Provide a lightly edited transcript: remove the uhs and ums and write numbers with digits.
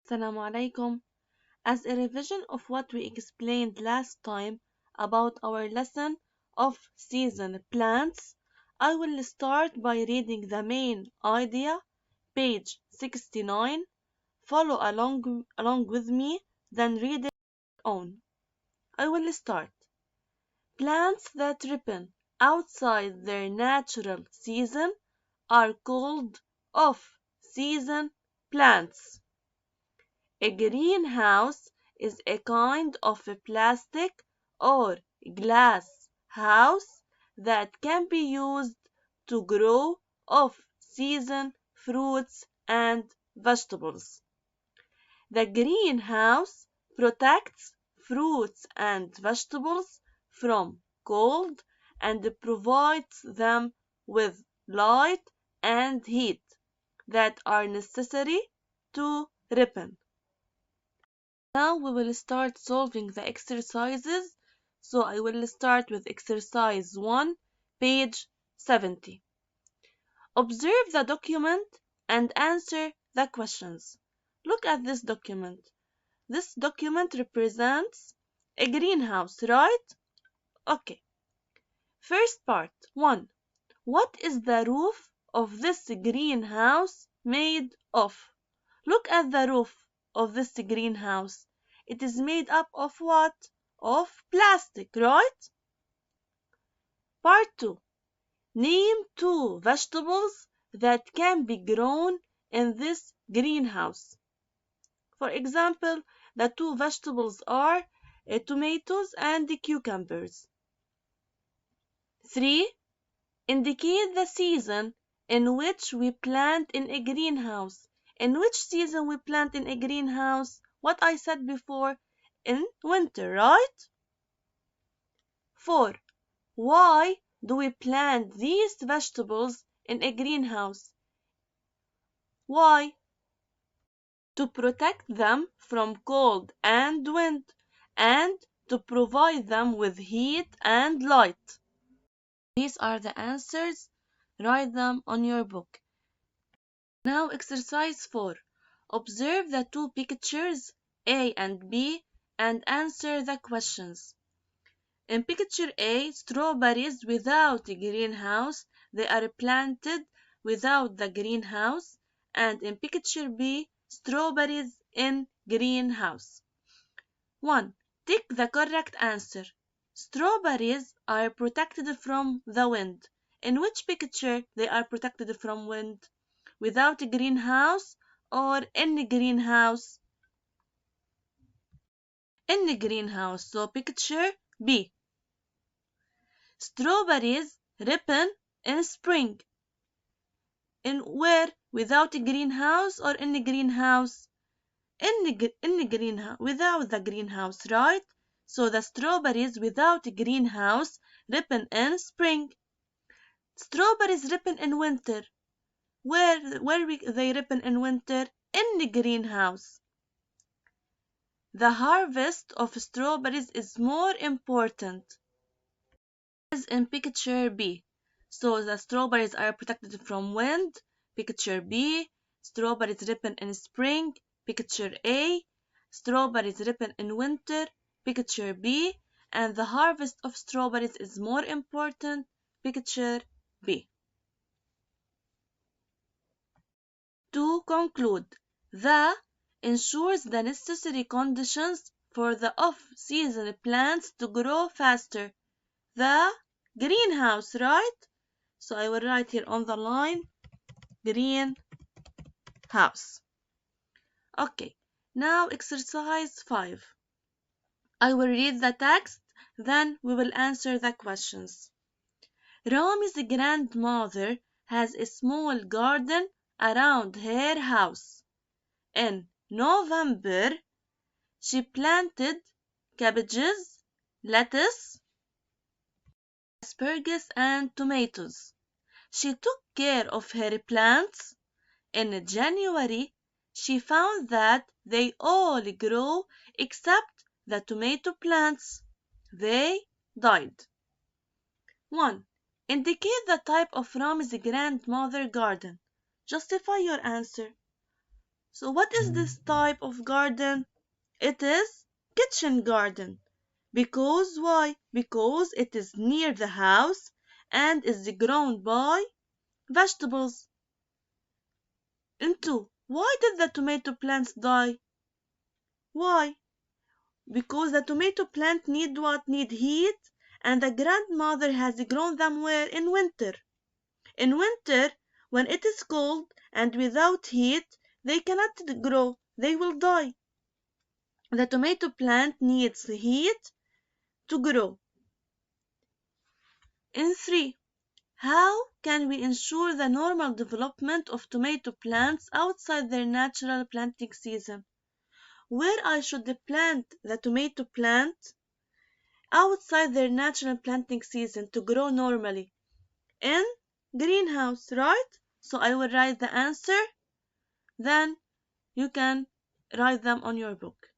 Assalamu alaikum. As a revision of what we explained last time about our lesson of season plants, I will start by reading the main idea, page 69. Follow along with me, then read it on. I will start. Plants that ripen outside their natural season are called off-season plants. A greenhouse is a kind of a plastic or glass house that can be used to grow off-season fruits and vegetables. The greenhouse protects fruits and vegetables from cold and provides them with light and heat that are necessary to ripen. Now we will start solving the exercises. So I will start with exercise 1, page 70. Observe the document and answer the questions. Look at this document. This document represents a greenhouse, right? Okay. First part 1. What is the roof of this greenhouse made of? Look at the roof of this greenhouse. It is made up of what? Of plastic, right? Part 2. Name 2 vegetables that can be grown in this greenhouse. For example, the 2 vegetables are tomatoes and cucumbers. 3. Indicate the season in which we plant in a greenhouse. In which season we plant in a greenhouse? What I said before, in winter, right? 4. Why do we plant these vegetables in a greenhouse? Why? To protect them from cold and wind, and to provide them with heat and light. These are the answers. Write them on your book. Now exercise 4. Observe the 2 pictures, A and B, and answer the questions. In picture A, strawberries without a greenhouse, they are planted without the greenhouse. And in picture B, strawberries in greenhouse. 1. Tick the correct answer. Strawberries are protected from the wind. In which picture they are protected from wind? Without a greenhouse or in a greenhouse? In a greenhouse, so picture B. Strawberries ripen in spring. In where? Without a greenhouse or in a greenhouse? In the greenhouse, without the greenhouse, right? So the strawberries without a greenhouse ripen in spring. Strawberries ripen in winter. Where they ripen in winter? In the greenhouse. The harvest of strawberries is more important. As in picture B. So the strawberries are protected from wind. Picture B. Strawberries ripen in spring. Picture A. Strawberries ripen in winter. Picture B. And the harvest of strawberries is more important. Picture B. To conclude, the ensures the necessary conditions for the off-season plants to grow faster. The greenhouse, right? So I will write here on the line, greenhouse. Okay, now exercise 5. I will read the text, then we will answer the questions. Rami's grandmother has a small garden around her house. In November, she planted cabbages, lettuce, asparagus, and tomatoes. She took care of her plants. In January, she found that they all grew except the tomato plants. They died. 1. Indicate the type of Rami's grandmother garden. Justify your answer. So what is this type of garden? It is kitchen garden. Because why? Because it is near the house and is grown by vegetables. And two, why did the tomato plants die? Why? Because the tomato plant need what? Need heat, and the grandmother has grown them where? In winter. In winter, when it is cold and without heat, they cannot grow. They will die. The tomato plant needs heat to grow. In three, how can we ensure the normal development of tomato plants outside their natural planting season? Where I should plant the tomato plant outside their natural planting season to grow normally? In greenhouse, right? So I will write the answer, then you can write them on your book.